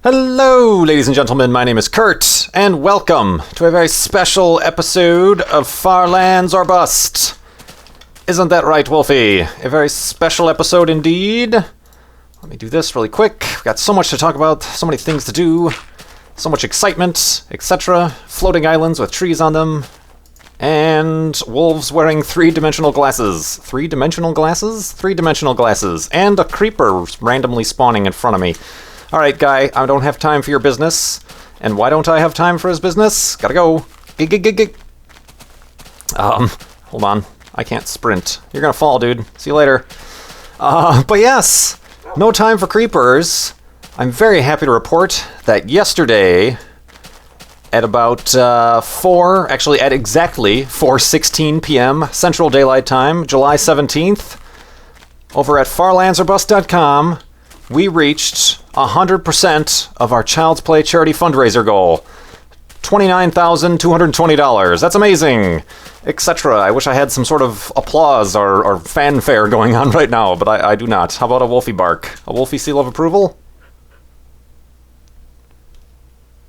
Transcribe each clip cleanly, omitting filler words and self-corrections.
Hello, ladies and gentlemen, my name is Kurt, and welcome to a very special episode of Far Lands or Bust. Isn't that right, Wolfie? A very special episode indeed. Let me do this really quick. We've got so much to talk about, so many things to do, so much excitement, etc. Floating islands with trees on them, and wolves wearing three-dimensional glasses. Three-dimensional glasses? Three-dimensional glasses, and a creeper randomly spawning in front of me. Alright, guy, I don't have time for your business. And why don't I have time for his business? Gotta go. Gig. Hold on. I can't sprint. You're gonna fall, dude. See you later. But yes, no time for creepers. I'm very happy to report that yesterday, at about at exactly 4:16 p.m. Central Daylight Time, July 17th, over at farlandsorbust.com, we reached 100% of our Child's Play charity fundraiser goal. $29,220. That's amazing, etc. I wish I had some sort of applause or fanfare going on right now, but I do not. How about a Wolfie bark? A Wolfie seal of approval?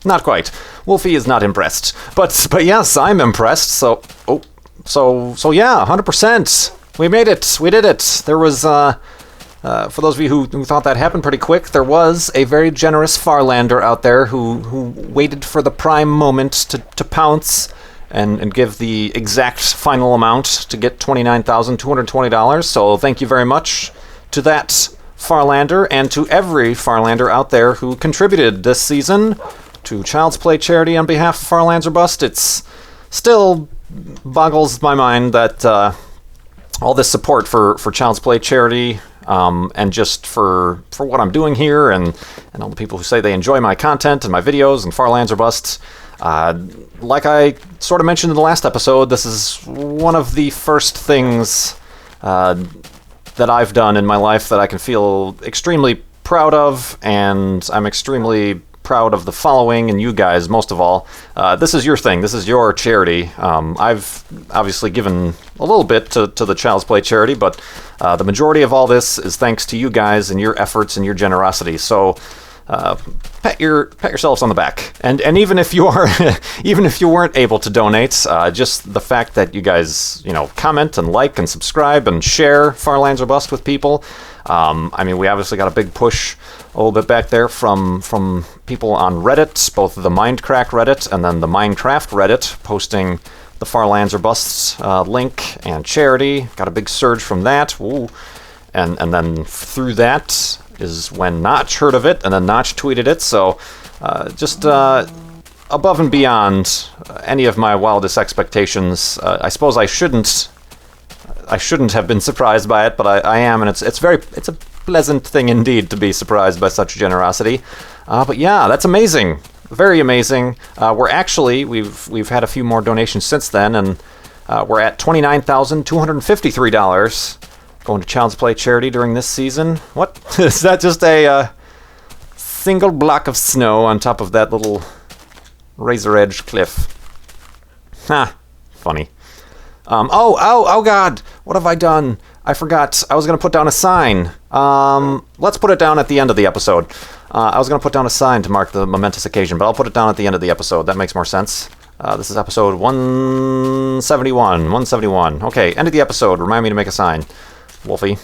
Not quite. Wolfie is not impressed. But yes, I'm impressed, so yeah, 100%. We made it. We did it. There was, for those of you who thought that happened pretty quick, there was a very generous Farlander out there who waited for the prime moment to pounce and give the exact final amount to get $29,220. So thank you very much to that Farlander and to every Farlander out there who contributed this season to Child's Play charity on behalf of Far Lands or Bust. It's still boggles my mind that all this support for Child's Play charity and just for what I'm doing here and all the people who say they enjoy my content and my videos and Far Lands or Bust. Like I sort of mentioned in the last episode, this is one of the first things that I've done in my life that I can feel extremely proud of, and I'm extremely proud of the following and you guys most of all. This is your thing. This is your charity. I've obviously given a little bit to the Child's Play charity, but the majority of all this is thanks to you guys and your efforts and your generosity. So pat yourselves on the back. And even if you are even if you weren't able to donate, just the fact that you guys comment and like and subscribe and share Far Lands or Bust with people. I mean, we obviously got a big push a little bit back there from people on Reddit, both the Mindcrack Reddit and then the Minecraft Reddit, posting the Far Lands or Bust link and charity. Got a big surge from that. Ooh. And then through that is when Notch heard of it, and then Notch tweeted it. So just above and beyond any of my wildest expectations. I suppose I shouldn't have been surprised by it, but I am, and it's a pleasant thing indeed to be surprised by such generosity. But yeah, that's amazing, very amazing. We've had a few more donations since then, and we're at $29,253 going to Child's Play charity during this season. What is that? Just a single block of snow on top of that little razor edge cliff? Ha, funny. Oh God, what have I done? I forgot. I was going to put down a sign. Let's put it down at the end of the episode. I was going to put down a sign to mark the momentous occasion, but I'll put it down at the end of the episode. That makes more sense. This is episode 171. Okay, end of the episode. Remind me to make a sign. Wolfie.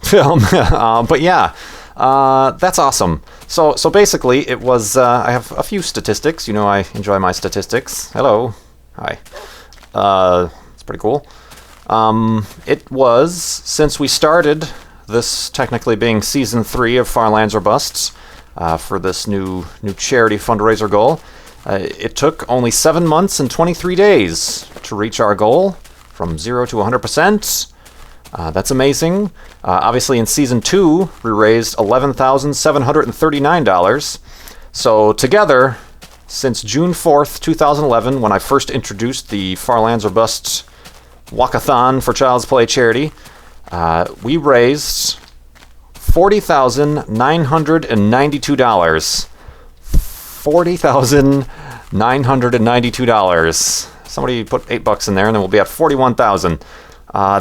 Film. But yeah, that's awesome. So basically, it was, I have a few statistics. I enjoy my statistics. Hello. Hi. Pretty cool. It was, since we started, this technically being season 3 of Far Lands or Busts, for this new charity fundraiser goal, it took only 7 months and 23 days to reach our goal from 0 to 100%. That's amazing. Obviously in season 2, we raised $11,739. So together, since June 4th, 2011, when I first introduced the Far Lands or Bust walk-a-thon for Child's Play charity, we raised $40,992. $40,992. Somebody put $8 in there, and then we'll be at $41,000.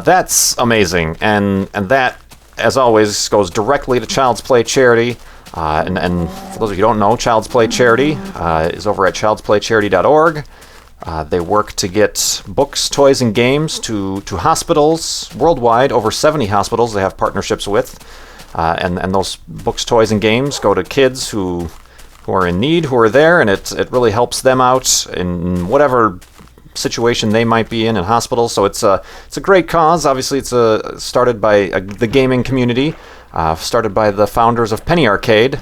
That's amazing, and that, as always, goes directly to Child's Play charity. And for those of you who don't know, Child's Play Charity is over at childsplaycharity.org. They work to get books, toys, and games to hospitals worldwide, over 70 hospitals they have partnerships with. And those books, toys, and games go to kids who are in need, who are there, and it really helps them out in whatever situation they might be in hospitals. So it's a great cause. Obviously, it's started by the gaming community, started by the founders of Penny Arcade,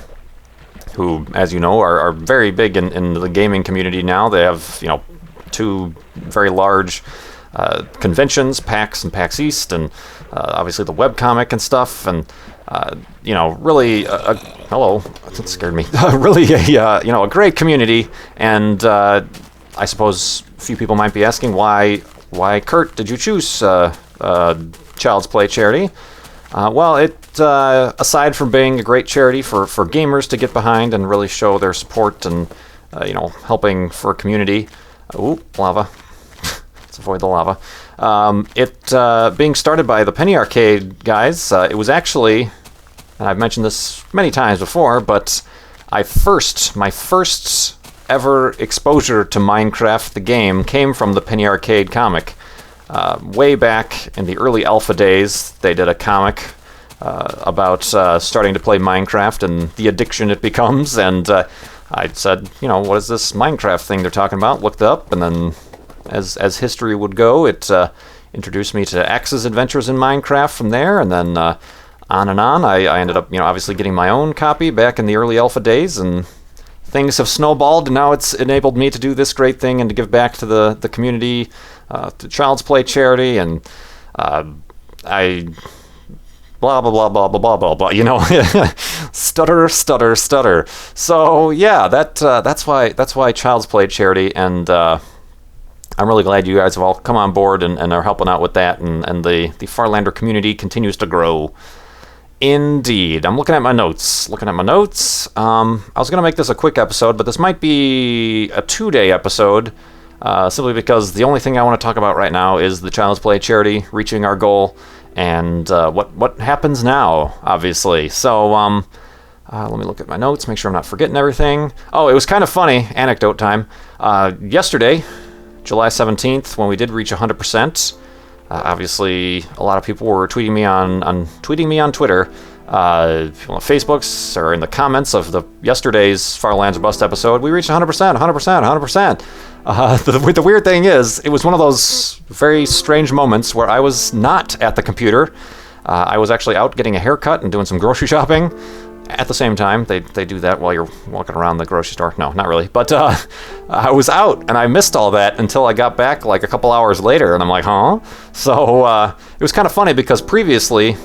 who, as you know, are very big in the gaming community now. They have, 2 very large conventions, PAX and PAX East, and obviously the webcomic and stuff, and really, hello, that scared me. Really a great community, and I suppose a few people might be asking why Kurt did you choose Child's Play Charity? Well, it aside from being a great charity for gamers to get behind and really show their support and helping for a community. Ooh, lava. Let's avoid the lava. It being started by the Penny Arcade guys, it was actually, and I've mentioned this many times before, but my first ever exposure to Minecraft the game came from the Penny Arcade comic. Way back in the early alpha days, they did a comic about starting to play Minecraft and the addiction it becomes, and I said, what is this Minecraft thing they're talking about? Looked up, and then as history would go, it introduced me to X's adventures in Minecraft from there, and then on and on. I ended up, obviously getting my own copy back in the early alpha days, and things have snowballed, and now it's enabled me to do this great thing and to give back to the community, to Child's Play Charity, and I blah blah blah blah blah blah blah blah. Stutter. So yeah, that's why Child's Play Charity, and I'm really glad you guys have all come on board and are helping out with that, and the Farlander community continues to grow. Indeed. I'm looking at my notes. I was going to make this a quick episode, but this might be a 2-day episode, simply because the only thing I want to talk about right now is the Child's Play Charity reaching our goal, and what happens now, obviously. So, let me look at my notes, make sure I'm not forgetting everything. Oh, it was kind of funny, anecdote time. Yesterday, July 17th, when we did reach 100%, obviously, a lot of people were tweeting me on Twitter, on Facebooks, or in the comments of yesterday's Farlands or Bust episode. We reached 100%, 100%. The weird thing is, it was one of those very strange moments where I was not at the computer. I was actually out getting a haircut and doing some grocery shopping. At the same time, they do that while you're walking around the grocery store. No, not really. But I was out, and I missed all that until I got back like a couple hours later, and I'm like, huh? So it was kind of funny because previously,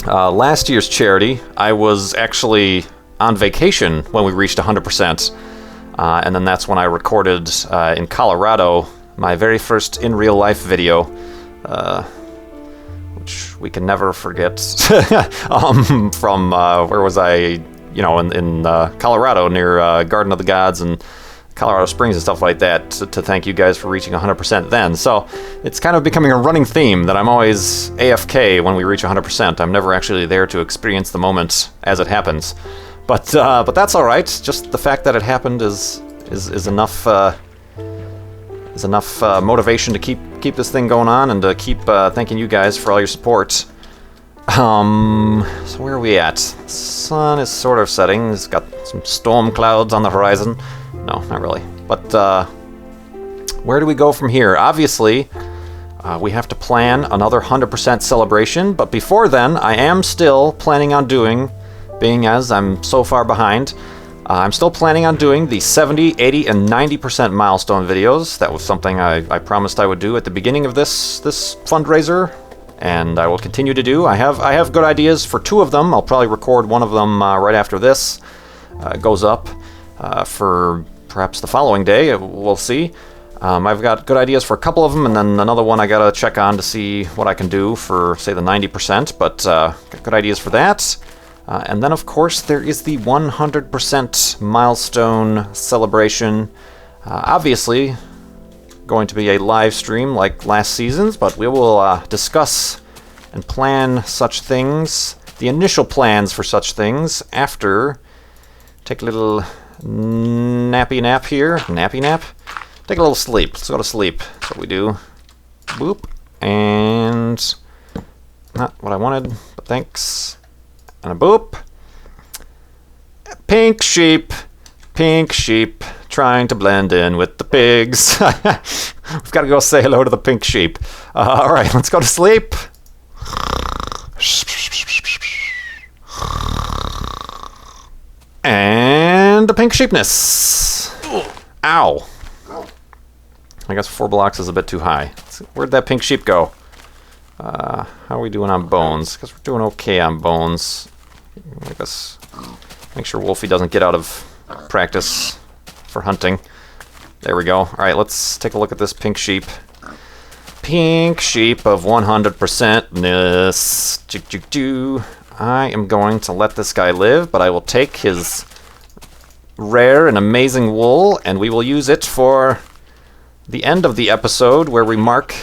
last year's charity, I was actually on vacation when we reached 100%. And then that's when I recorded in Colorado my very first in real life video, which we can never forget. From where was I? In Colorado near Garden of the Gods and Colorado Springs and stuff like that, to thank you guys for reaching 100% then. So it's kind of becoming a running theme that I'm always AFK when we reach 100%. I'm never actually there to experience the moment as it happens. But that's all right. Just the fact that it happened is enough motivation to keep this thing going on and to keep thanking you guys for all your support. So where are we at? The sun is sort of setting. It's got some storm clouds on the horizon. No, not really. But where do we go from here? Obviously, we have to plan another 100% celebration. But before then, I am still planning on doing, being as I'm so far behind, I'm still planning on doing the 70, 80, and 90% milestone videos. That was something I promised I would do at the beginning of this fundraiser, and I will continue to do. I have good ideas for 2 of them. I'll probably record one of them right after this goes up for perhaps the following day. We'll see. I've got good ideas for a couple of them, and then another one I gotta check on to see what I can do for, say, the 90%, but got good ideas for that. And then, of course, there is the 100% milestone celebration. Obviously, going to be a live stream like last season's, but we will discuss and plan such things the initial plans for such things after. Take a little nappy nap here. Nappy nap? Take a little sleep. Let's go to sleep. That's what we do. Boop. And not what I wanted, but thanks. And a boop. Pink sheep. Pink sheep. Trying to blend in with the pigs. We've got to go say hello to the pink sheep. All right, let's go to sleep. And the pink sheepness. Ow. I guess 4 blocks is a bit too high. Where'd that pink sheep go? How are we doing on bones? Because we're doing okay on bones. I guess make sure Wolfie doesn't get out of practice for hunting. There we go. All right, let's take a look at this pink sheep. Pink sheep of 100%-ness. I am going to let this guy live, but I will take his rare and amazing wool, and we will use it for the end of the episode where we mark...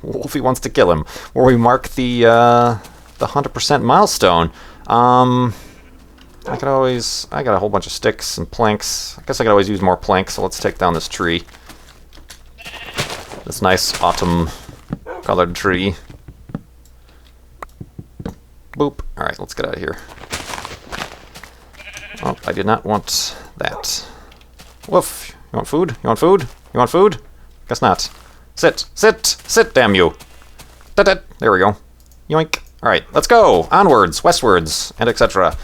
Wolfie wants to kill him. Where we mark the 100% milestone. I got a whole bunch of sticks and planks. I guess I could always use more planks, so let's take down this tree. This nice autumn-colored tree. Boop. Alright, let's get out of here. Oh, I did not want that. Woof. You want food? You want food? You want food? Guess not. Sit. Sit. Sit, damn you. There we go. Yoink. Alright, let's go. Onwards, westwards, and etc.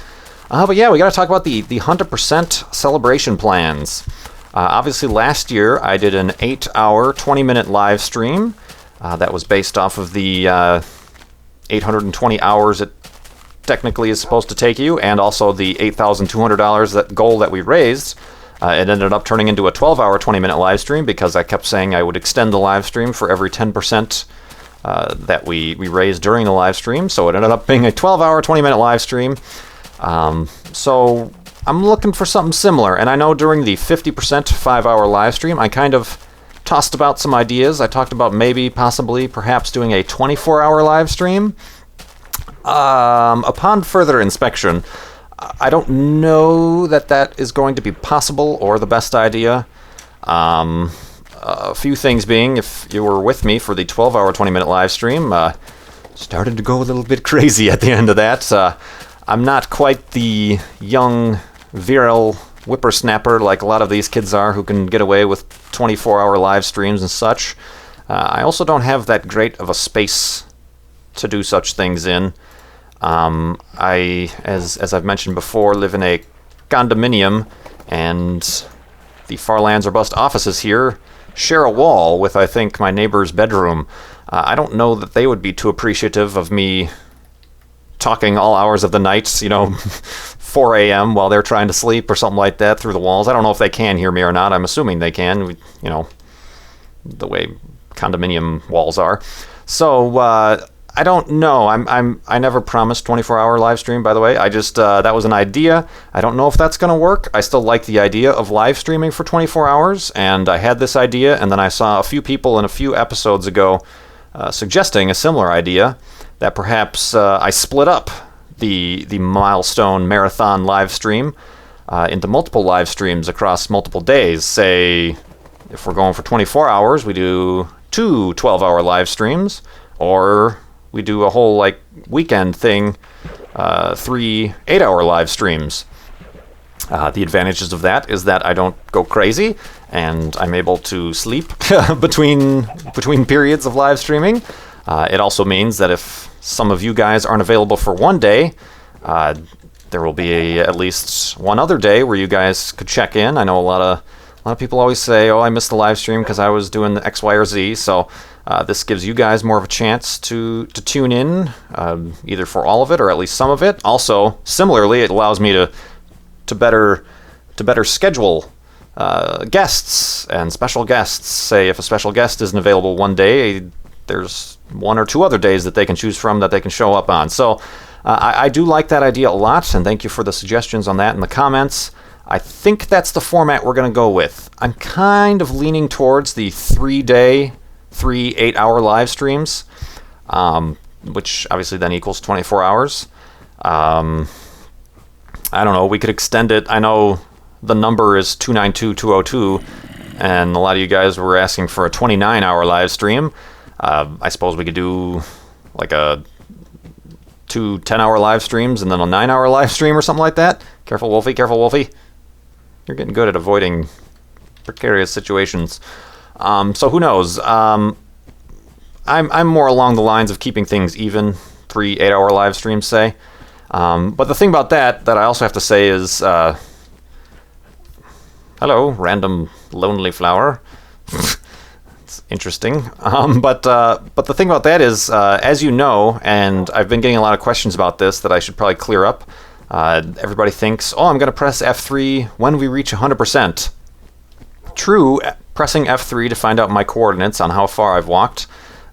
But yeah, we gotta talk about the 100% celebration plans. Obviously, last year I did an 8-hour, 20-minute live stream. That was based off of the 820 hours it technically is supposed to take you, and also the $8,200 that goal that we raised. It ended up turning into a 12-hour, 20-minute live stream because I kept saying I would extend the live stream for every 10% that we raised during the live stream. So it ended up being a 12-hour, 20-minute live stream. So I'm looking for something similar. And I know during the 50% 5-hour live stream, I kind of tossed about some ideas. I talked about maybe, possibly, perhaps doing a 24-hour live stream. Upon further inspection, I don't know that is going to be possible or the best idea. A few things being, if you were with me for the 12-hour, 20-minute live stream, started to go a little bit crazy at the end of that. I'm not quite the young, virile whippersnapper like a lot of these kids are who can get away with 24-hour live streams and such. I also don't have that great of a space to do such things in. I, as I've mentioned before, live in a condominium, and the Farlands or Bust offices here share a wall with, I think, my neighbor's bedroom. I don't know that they would be too appreciative of me talking all hours of the night, 4 a.m. while they're trying to sleep or something like that through the walls. I don't know if they can hear me or not. I'm assuming they can, the way condominium walls are. So, I don't know. I never promised 24-hour live stream, by the way. I just, that was an idea. I don't know if that's going to work. I still like the idea of live streaming for 24 hours, and I had this idea, and then I saw a few people in a few episodes ago suggesting a similar idea, that perhaps I split up the milestone marathon live stream into multiple live streams across multiple days. Say, if we're going for 24 hours, we do 2 12-hour live streams, or we do a whole weekend thing, 3 8-hour live streams. The advantages of that is that I don't go crazy, and I'm able to sleep between periods of live streaming. It also means that if some of you guys aren't available for one day, there will be at least one other day where you guys could check in. I know a lot of people always say, "Oh, I missed the live stream because I was doing the X, Y, or Z." So this gives you guys more of a chance to tune in, either for all of it or at least some of it. Also, similarly, it allows me to better schedule guests and special guests. Say if a special guest isn't available one day, there's 1 or 2 other days that they can choose from that they can show up on. So I do like that idea a lot, and thank you for the suggestions on that in the comments. I think that's the format we're going to go with. I'm kind of leaning towards the 3-day, 3 8-hour live streams, which obviously then equals 24 hours. I don't know, we could extend it. I know the number is 292202, and a lot of you guys were asking for a 29-hour live stream. I suppose we could do like two 10-hour live streams and then a 9-hour live stream or something like that. Careful, Wolfie. Careful, Wolfie. You're getting good at avoiding precarious situations. So who knows? I'm more along the lines of keeping things even. 3 8-hour live streams, say. But the thing about that I also have to say is, hello, random lonely flower. It's interesting. But the thing about that is, as you know, and I've been getting a lot of questions about this that I should probably clear up. Everybody thinks, oh, I'm going to press F3 when we reach 100%. True, pressing F3 to find out my coordinates on how far I've walked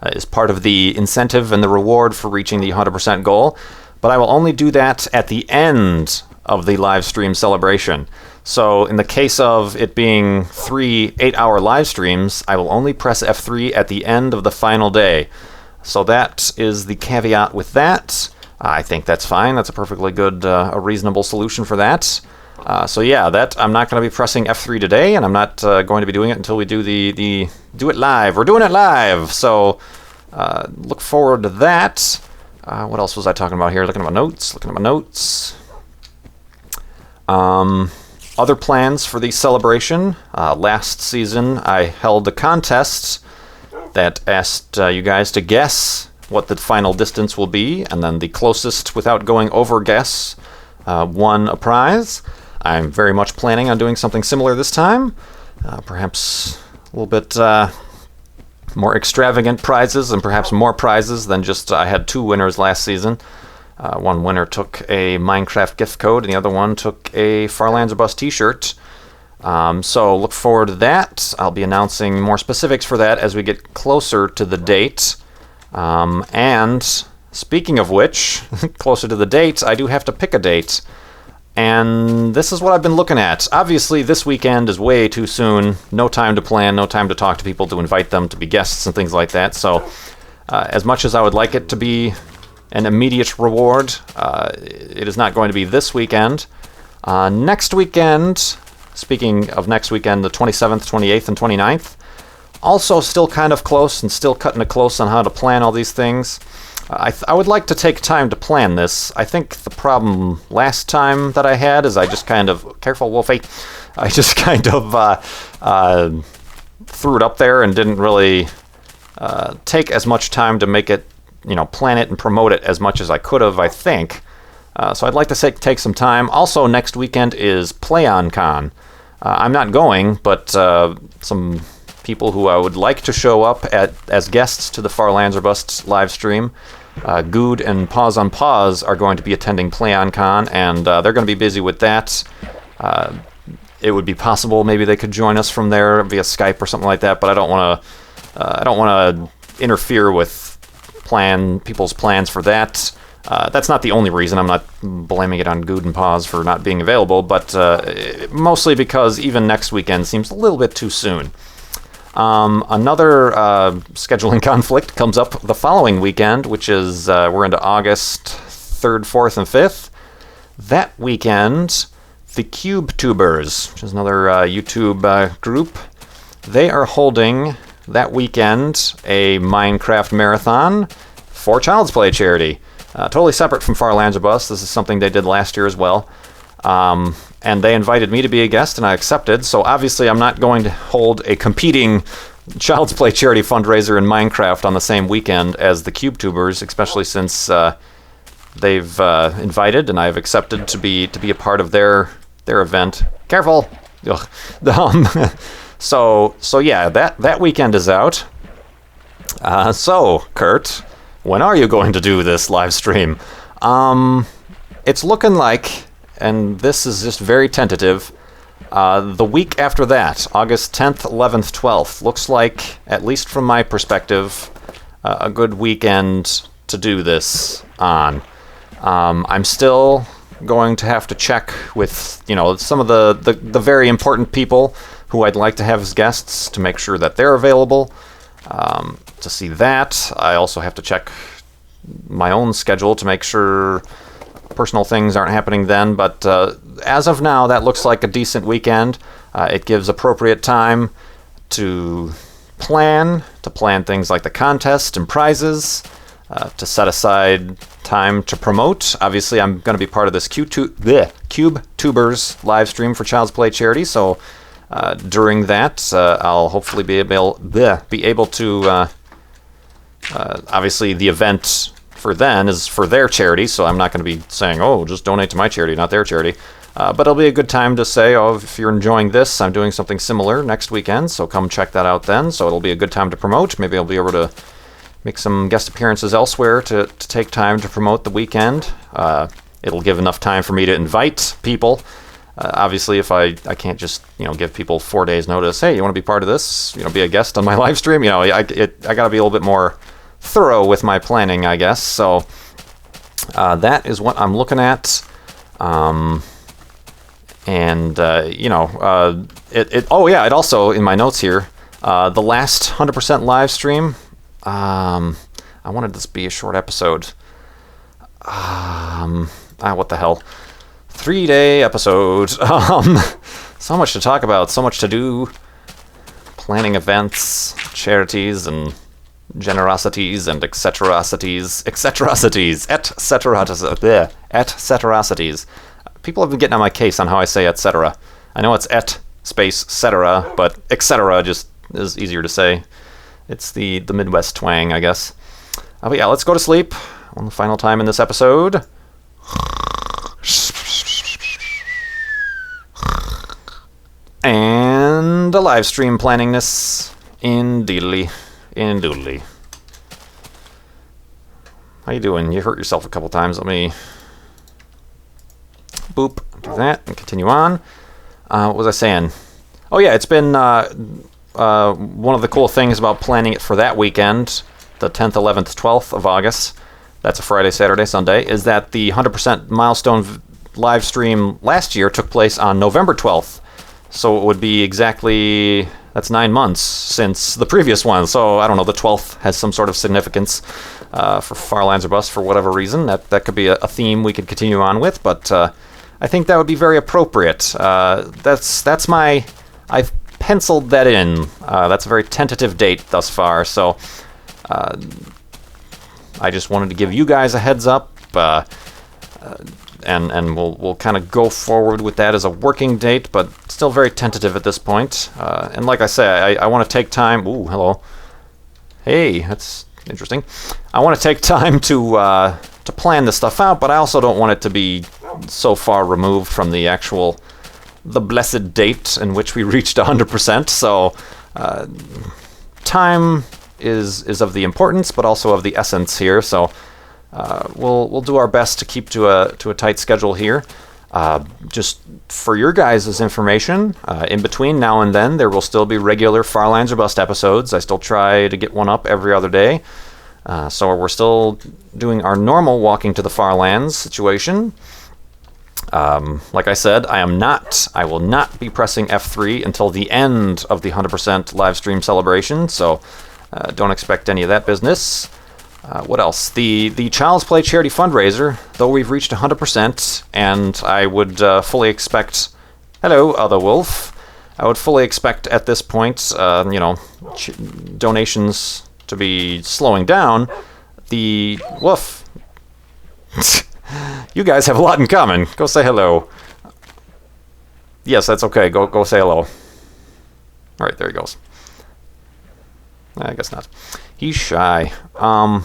is part of the incentive and the reward for reaching the 100% goal. But I will only do that at the end of the live stream celebration. So in the case of it being 3 8-hour live streams, I will only press F3 at the end of the final day. So that is the caveat with that. I think that's fine. That's a perfectly good, a reasonable solution for that. So yeah, that I'm not going to be pressing F3 today, and I'm not going to be doing it until we do the do it live. We're doing it live. So look forward to that. What else was I talking about here? Looking at my notes. Other plans for the celebration. Last season, I held a contest that asked you guys to guess what the final distance will be, and then the closest without going over guess won a prize. I'm very much planning on doing something similar this time. Perhaps a little bit more extravagant prizes, and perhaps more prizes than just I had 2 winners last season. One winner took a Minecraft gift code, and the other one took a Farlands or Bust t-shirt. So look forward to that. I'll be announcing more specifics for that as we get closer to the date. And speaking of which, closer to the date, I do have to pick a date. And this is what I've been looking at. Obviously, this weekend is way too soon. No time to plan, no time to talk to people, to invite them to be guests and things like that. So as much as I would like it to be an immediate reward, it is not going to be this weekend. Next weekend, speaking of next weekend, the 27th, 28th, and 29th, also still kind of close and still cutting it close on how to plan all these things. I would like to take time to plan this. I think the problem last time that I had is I just kind of, careful Wolfie, I just kind of threw it up there and didn't really take as much time to make it, plan it and promote it as much as I could have, I think. So I'd like to take some time. Also, next weekend is PlayOnCon. I'm not going, but some people who I would like to show up as guests to the Farlands or Bust live stream, Good and Pause on Pause, are going to be attending PlayOnCon, and they're going to be busy with that. It would be possible maybe they could join us from there via Skype or something like that, but I don't want to interfere with people's plans for that. That's not the only reason. I'm not blaming it on Good and Pause for not being available, but mostly because even next weekend seems a little bit too soon. Another scheduling conflict comes up the following weekend, which is we're into August 3rd, 4th, and 5th. That weekend, the CubeTubers, which is another YouTube group, they are holding that weekend a Minecraft marathon for Child's Play charity. Totally separate from Farlands or Bust. This is something they did last year as well. And they invited me to be a guest, and I accepted. So obviously I'm not going to hold a competing Child's Play charity fundraiser in Minecraft on the same weekend as the CubeTubers, especially since they've invited and I've accepted to be a part of their event. Careful! So yeah, that weekend is out. So, Kurt, when are you going to do this live stream? It's looking like, and this is just very tentative, the week after that, August 10th, 11th, 12th, looks like, at least from my perspective, a good weekend to do this on. I'm still going to have to check with, some of the very important people who I'd like to have as guests to make sure that they're available. To see that, I also have to check my own schedule to make sure personal things aren't happening then, but as of now, that looks like a decent weekend. It gives appropriate time to plan things like the contest and prizes, to set aside time to promote. Obviously, I'm going to be part of this Cube Tubers live stream for Child's Play charity, so during that, I'll hopefully be able to. Obviously, the event for then is for their charity, so I'm not going to be saying, "Oh, just donate to my charity, not their charity." But it'll be a good time to say, "Oh, if you're enjoying this, I'm doing something similar next weekend, so come check that out then." So it'll be a good time to promote. Maybe I'll be able to make some guest appearances elsewhere to take time to promote the weekend. It'll give enough time for me to invite people. Obviously, if I can't just give people 4 days notice, hey, you want to be part of this? Be a guest on my live stream. I got to be a little bit more thorough with my planning, I guess. So that is what I'm looking at. It also in my notes here, the last 100% live stream. I wanted this to be a short episode. What the hell? 3-day episode. So much to talk about, so much to do. Planning events, charities, and generosities, and etc.cities. People have been getting on my case on how I say etc. I know it's et space cetera, but etc. just is easier to say. It's the Midwest twang, I guess. But yeah, let's go to sleep. One final time in this episode. And a live stream planningness. Indeedly. How you doing? You hurt yourself a couple times. Let me boop, do that, and continue on. What was I saying? Oh yeah, it's been one of the cool things about planning it for that weekend, the 10th, 11th, 12th of August. That's a Friday, Saturday, Sunday. Is that the 100% milestone live stream last year took place on November 12th. So it would be exactly, that's 9 months since the previous one. So I don't know, the 12th has some sort of significance for Farlands or Bust for whatever reason. That could be a theme we could continue on with, but I think that would be very appropriate. That's my, I've penciled that in. That's a very tentative date thus far, so I just wanted to give you guys a heads up, and we'll kind of go forward with that as a working date, but still very tentative at this point. And like I say, I want to take time. Ooh, hello. Hey, that's interesting. I want to take time to plan this stuff out, but I also don't want it to be so far removed from the blessed date in which we reached 100%. So time is of the importance, but also of the essence here. So we'll do our best to keep to a tight schedule here. Just for your guys' information, in between now and then, there will still be regular Farlands or Bust episodes. I still try to get one up every other day. So we're still doing our normal Walking to the Farlands situation. Like I said, I will not be pressing F3 until the end of the 100% live stream celebration, so don't expect any of that business. What else? The Child's Play charity fundraiser, though we've reached 100%, and I would fully expect... Hello, Other Wolf. I would fully expect at this point, donations to be slowing down. Woof. You guys have a lot in common. Go say hello. Yes, that's okay. Go say hello. All right, there he goes. I guess not. He's shy. What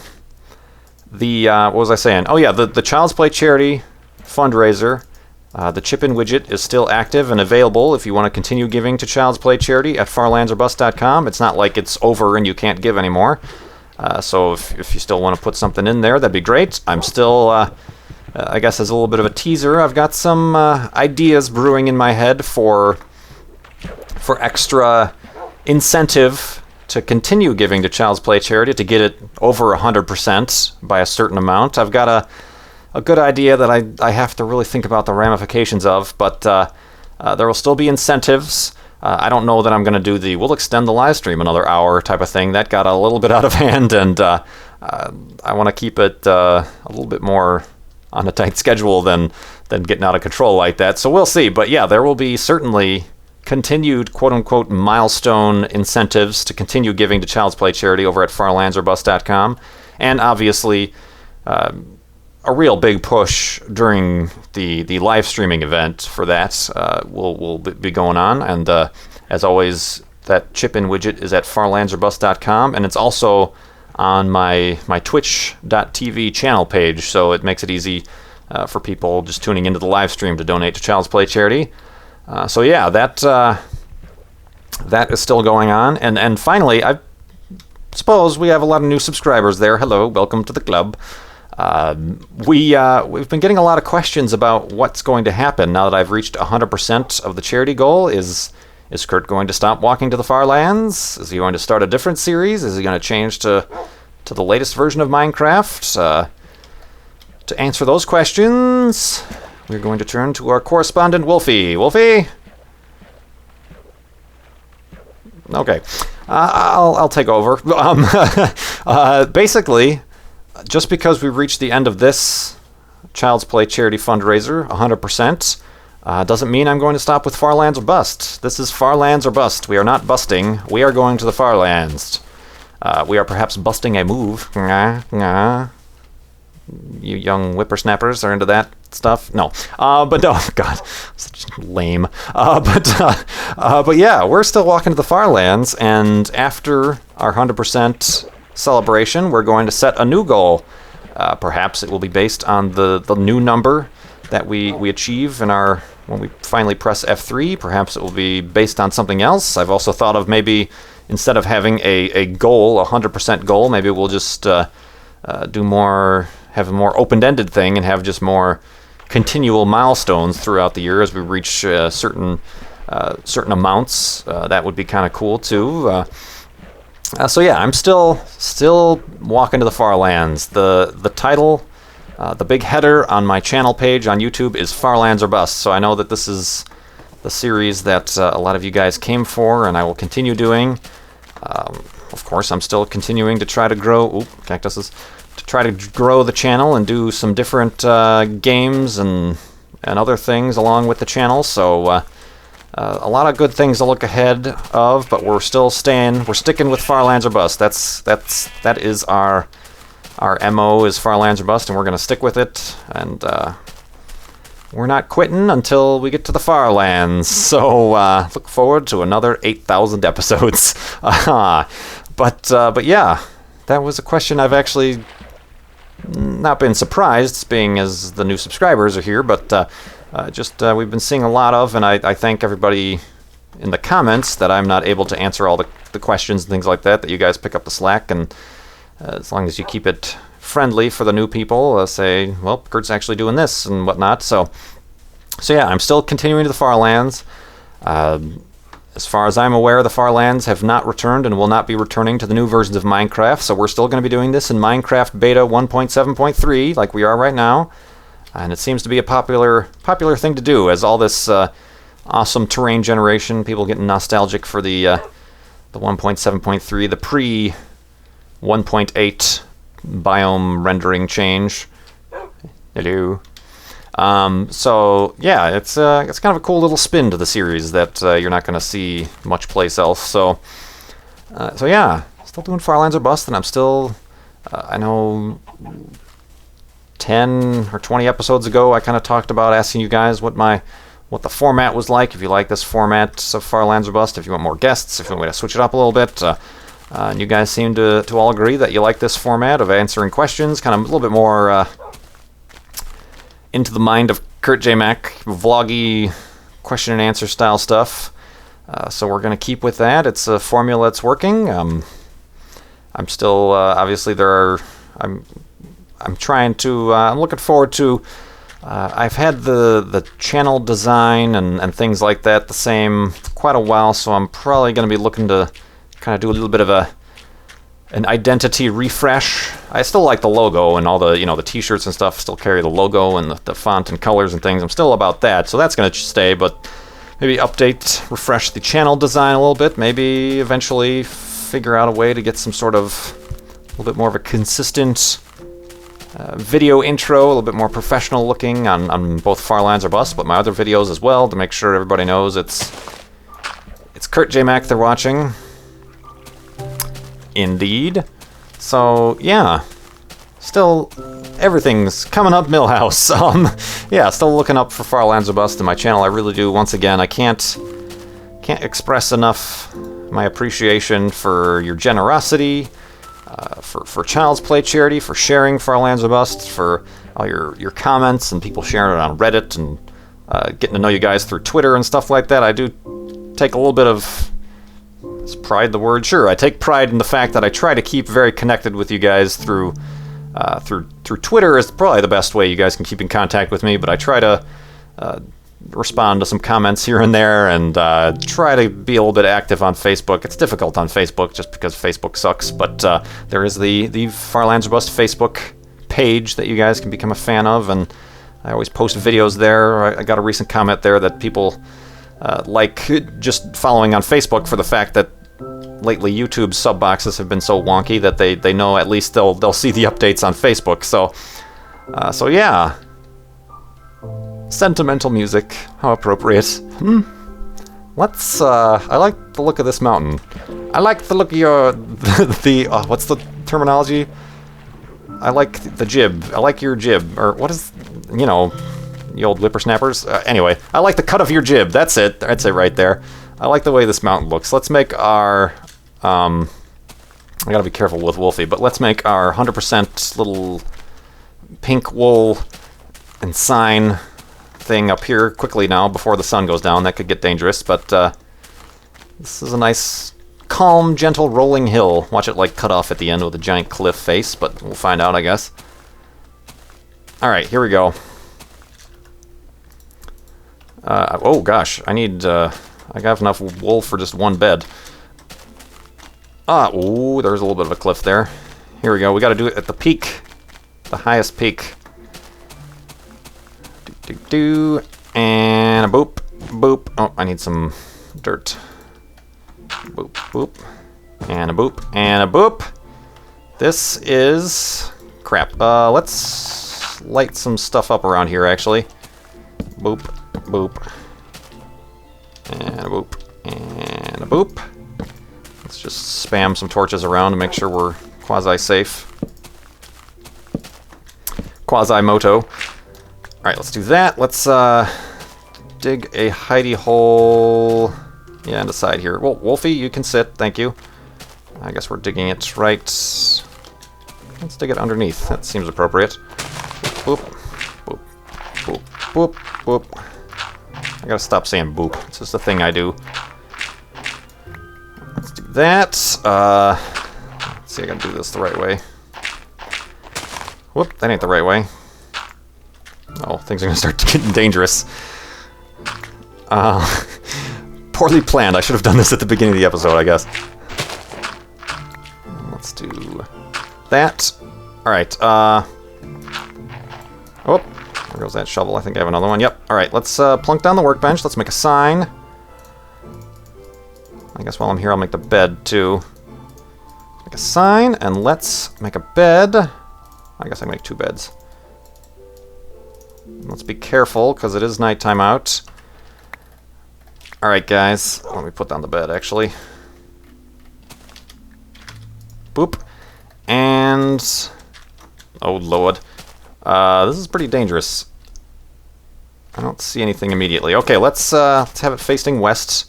was I saying? Oh yeah, the Child's Play charity fundraiser. The chip-in widget is still active and available if you want to continue giving to Child's Play charity at farlandsorbust.com. It's not like it's over and you can't give anymore. So if you still want to put something in there, that'd be great. I'm still, I guess as a little bit of a teaser, I've got some ideas brewing in my head for extra incentive to continue giving to Child's Play charity, to get it over 100% by a certain amount. I've got a good idea that I have to really think about the ramifications of, but there will still be incentives. I don't know that I'm going to do we'll extend the live stream another hour type of thing. That got a little bit out of hand, and I want to keep it a little bit more on a tight schedule than getting out of control like that. So we'll see. But yeah, there will be certainly continued quote-unquote milestone incentives to continue giving to Child's Play charity over at farlandsorbust.com. And obviously, a real big push during the live streaming event for that will be going on. And as always, that chip-in widget is at farlandsorbust.com, and it's also on my twitch.tv channel page, so it makes it easy for people just tuning into the live stream to donate to Child's Play charity. So yeah, that is still going on. And finally, I suppose we have a lot of new subscribers there. Hello, welcome to the club. We've been getting a lot of questions about what's going to happen now that I've reached 100% of the charity goal. Is Kurt going to stop walking to the far lands? Is he going to start a different series? Is he going to change to the latest version of Minecraft? To answer those questions, we're going to turn to our correspondent, Wolfie. Wolfie? Okay. I'll take over. Basically, just because we've reached the end of this Child's Play charity fundraiser, 100%, doesn't mean I'm going to stop with Farlands or Bust. This is Farlands or Bust. We are not busting. We are going to the Farlands. We are perhaps busting a move. You young whippersnappers are into that stuff? No. But no, God, such lame. But yeah, we're still walking to the Farlands, and after our 100% celebration, we're going to set a new goal. Perhaps it will be based on the new number that we achieve when we finally press F3. Perhaps it will be based on something else. I've also thought of maybe instead of having a goal, a 100% goal, maybe we'll just have a more open-ended thing and have just more continual milestones throughout the year as we reach certain amounts. That would be kind of cool too. So yeah, I'm still walking to the Farlands. The title, the big header on my channel page on YouTube is Farlands or Bust. So I know that this is the series that a lot of you guys came for, and I will continue doing. Of course, I'm still continuing to try to grow cactuses. To try to grow the channel and do some different games and other things along with the channel. So a lot of good things to look ahead of, but we're sticking with Farlands or Bust. That is our MO is Farlands or Bust, and we're going to stick with it. And we're not quitting until we get to the Farlands. So look forward to another 8,000 episodes. But yeah, that was a question I've actually not been surprised, being as the new subscribers are here, but we've been seeing a lot of, and I thank everybody in the comments that I'm not able to answer all the questions and things like that you guys pick up the slack, and as long as you keep it friendly for the new people, say, well, Kurt's actually doing this and whatnot. So yeah, I'm still continuing to the Farlands. As far as I'm aware, the Farlands have not returned and will not be returning to the new versions of Minecraft, so we're still going to be doing this in Minecraft Beta 1.7.3, like we are right now. And it seems to be a popular thing to do, as all this awesome terrain generation, people getting nostalgic for the 1.7.3, the pre-1.8 biome rendering change. Hello. So yeah, it's kind of a cool little spin to the series that you're not going to see much place else. So yeah, still doing Farlands or Bust, and I'm still, I know 10 or 20 episodes ago, I kind of talked about asking you guys what the format was like, if you like this format of Farlands or Bust, if you want more guests, if you want me to switch it up a little bit. And you guys seem to all agree that you like this format of answering questions, kind of a little bit more into the mind of KurtJMac, vloggy question and answer style stuff. So we're going to keep with that. It's a formula that's working. I'm still, obviously I'm looking forward to, I've had the channel design and things like that the same for quite a while, so I'm probably going to be looking to kind of do a little bit of an identity refresh. I still like the logo and all the, the t-shirts and stuff still carry the logo and the font and colors and things. I'm still about that, so that's going to stay, but maybe refresh the channel design a little bit, maybe eventually figure out a way to get some sort of a little bit more of a consistent video intro, a little bit more professional looking on both Farlands or Bust, but my other videos as well, to make sure everybody knows it's KurtJMac they're watching. Indeed. So, yeah. Still, everything's coming up Millhouse. Yeah, still looking up for Farlands or Bust in my channel. I really do. Once again, I can't express enough my appreciation for your generosity, for Child's Play charity, for sharing Farlands or Bust, for all your comments and people sharing it on Reddit and getting to know you guys through Twitter and stuff like that. I do take a little bit of... Is pride the word? Sure, I take pride in the fact that I try to keep very connected with you guys through Twitter is probably the best way you guys can keep in contact with me, but I try to respond to some comments here and there and try to be a little bit active on Facebook. It's difficult on Facebook just because Facebook sucks, but there is the Farlands or Bust Facebook page that you guys can become a fan of, and I always post videos there. I got a recent comment there that people like just following on Facebook for the fact that lately YouTube's sub boxes have been so wonky that they know at least they'll see the updates on Facebook. So yeah. Sentimental music, how appropriate. Let's I like the look of this mountain. I like the look of your what's the terminology? I like the jib. I like your jib, or what is, you know, the old whippersnappers. Anyway, I like the cut of your jib. That's it. That's it right there. I like the way this mountain looks. Let's make our I gotta be careful with Wolfie, but let's make our 100% little pink wool and sign thing up here quickly now before the sun goes down. That could get dangerous, but this is a nice, calm, gentle, rolling hill. Watch it like cut off at the end with a giant cliff face, but we'll find out, I guess. Alright, here we go. Oh gosh, I need, I got enough wool for just one bed. Ooh, there's a little bit of a cliff there. Here we go, we gotta do it at the peak. The highest peak. And a boop, boop. Oh, I need some dirt. Boop, boop. And a boop, and a boop. This is... crap. Let's light some stuff up around here, actually. Boop, boop. And a boop, and a boop. Let's just spam some torches around to make sure we're quasi-safe. Quasi-moto. Alright, let's do that. Let's dig a hidey hole. Yeah, on the side here. Well, Wolfie, you can sit. Thank you. I guess we're digging it right. Let's dig it underneath. That seems appropriate. Boop, boop, boop, boop, boop, boop. I gotta stop saying boop. It's just a thing I do. Let's do that. Let's see, I gotta do this the right way. Whoop, that ain't the right way. Oh, things are gonna start getting dangerous. Poorly planned. I should have done this at the beginning of the episode, I guess. Let's do that. Alright, oh, there goes that shovel. I think I have another one. Yep. Alright, let's plunk down the workbench. Let's make a sign. I guess while I'm here, I'll make the bed, too. Let's make a sign, and let's make a bed. I guess I can make two beds. Let's be careful, because it is nighttime out. Alright, guys. Let me put down the bed, actually. Boop. And... oh, Lord. This is pretty dangerous. I don't see anything immediately. Okay, let's have it facing west.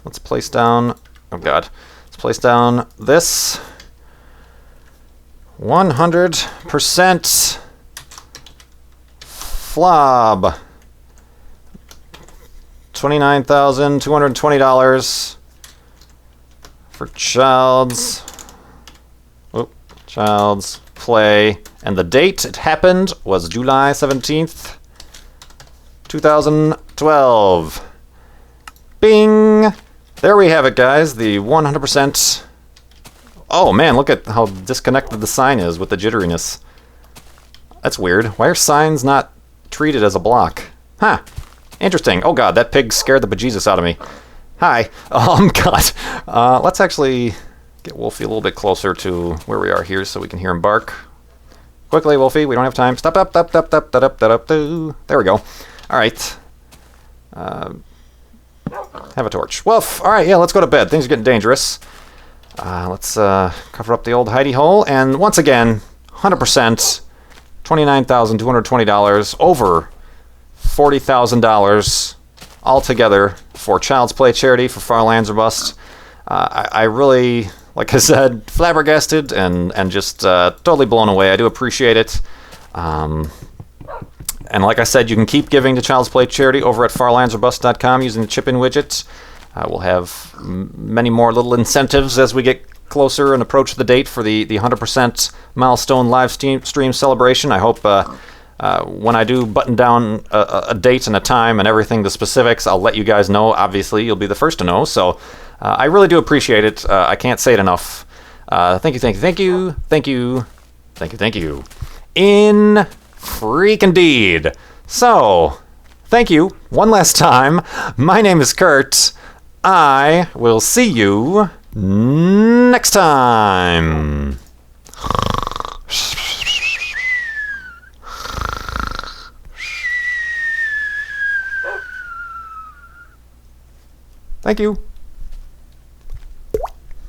Let's place down... oh, God. Let's place down this... 100% flob. $29,220 for Child's Play. And the date it happened was July 17th, 2012. Bing! There we have it, guys. The 100%... oh, man, look at how disconnected the sign is with the jitteriness. That's weird. Why are signs not treated as a block? Huh. Interesting. Oh, God, that pig scared the bejesus out of me. Hi. God. Let's actually get Wolfie a little bit closer to where we are here so we can hear him bark. Quickly, Wolfie. We don't have time. Stop, up, up, up, up, up, up, up, up. There we go. All right. Have a torch. Wolf. All right, yeah, let's go to bed. Things are getting dangerous. Let's cover up the old hidey hole. And once again, 100%, $29,220, over $40,000 altogether for Child's Play charity for Far Lands or Bust. I really, like I said, flabbergasted and just totally blown away. I do appreciate it. And like I said, you can keep giving to Child's Play charity over at farlandsorbust.com using the chip-in widget. We'll have many more little incentives as we get closer and approach the date for the 100% milestone live stream celebration. I hope when I do button down a date and a time and everything, the specifics, I'll let you guys know. Obviously, you'll be the first to know. So I really do appreciate it. I can't say it enough. Thank you, thank you, thank you, thank you, thank you, thank you. In freak indeed. So, thank you one last time. My name is Kurt. I will see you next time. Thank you.